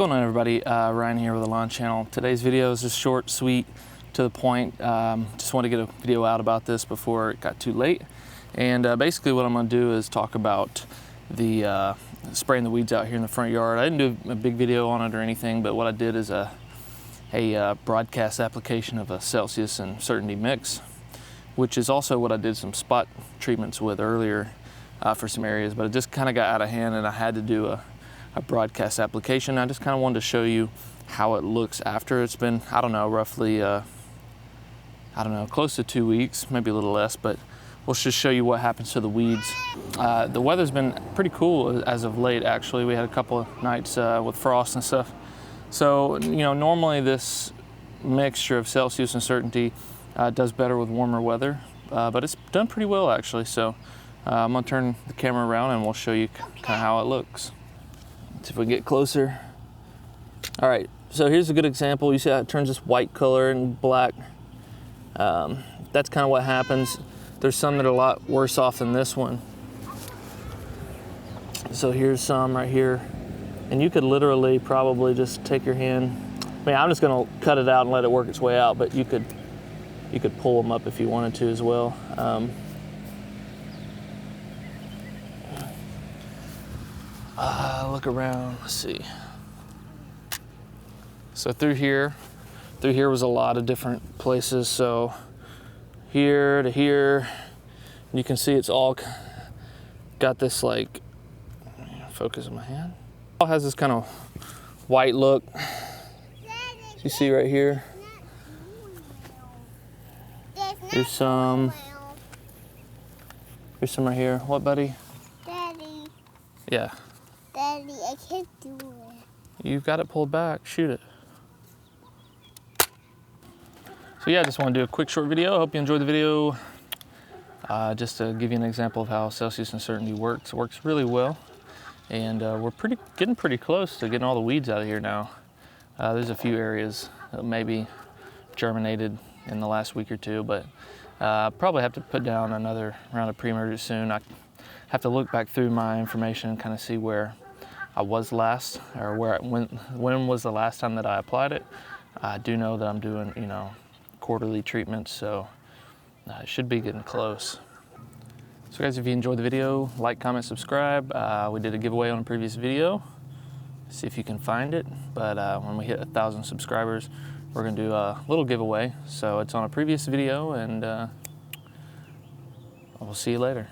What's going on, everybody? Ryan here with the Lawn Channel. Today's video is just short, sweet, to the point. Just want to get a video out about this before it got too late. And basically what I'm going to do is talk about the spraying the weeds out here in the front yard. I didn't do a big video on it or anything, but what I did is a broadcast application of a Celsius and Certainty mix, which is also what I did some spot treatments with earlier for some areas, but it just kind of got out of hand and I had to do a broadcast application. I just kind of wanted to show you how it looks after it's been, I don't know, roughly, close to 2 weeks, maybe a little less, but we'll just show you what happens to the weeds. The weather's been pretty cool as of late, actually. We had a couple of nights with frost and stuff. So, you know, normally this mixture of Celsius and Certainty does better with warmer weather, but it's done pretty well, actually. So I'm gonna turn the camera around and we'll show you kind of how it looks. See if we get closer. All right, so here's a good example. You see how it turns this white color and black. That's kind of what happens. There's some that are a lot worse off than this one. So here's some right here. And you could literally probably just take your hand. I mean, I'm just gonna cut it out and let it work its way out, but you could pull them up if you wanted to as well. Look around, let's see. So through here was a lot of different places. So here to here, you can see it's all got this, like, focus on my hand. It all has this kind of white look. You see right here. There's some right here. What, buddy? Daddy. Yeah. Daddy, I can't do it. You've got it pulled back. Shoot it. So yeah, I just want to do a quick short video. I hope you enjoyed the video. Just to give you an example of how Celsius and Certainty works. It works really well. And we're getting pretty close to getting all the weeds out of here now. There's a few areas that maybe germinated in the last week or two, but probably have to put down another round of pre-emergence soon. I have to look back through my information and kind of see where I was last, or when was the last time that I applied it. I do know that I'm doing, you know, quarterly treatments, so it should be getting close. So guys, if you enjoyed the video, like, comment, subscribe. We did a giveaway on a previous video. See if you can find it. But when we hit 1,000 subscribers, we're gonna do a little giveaway. So it's on a previous video, and we'll see you later.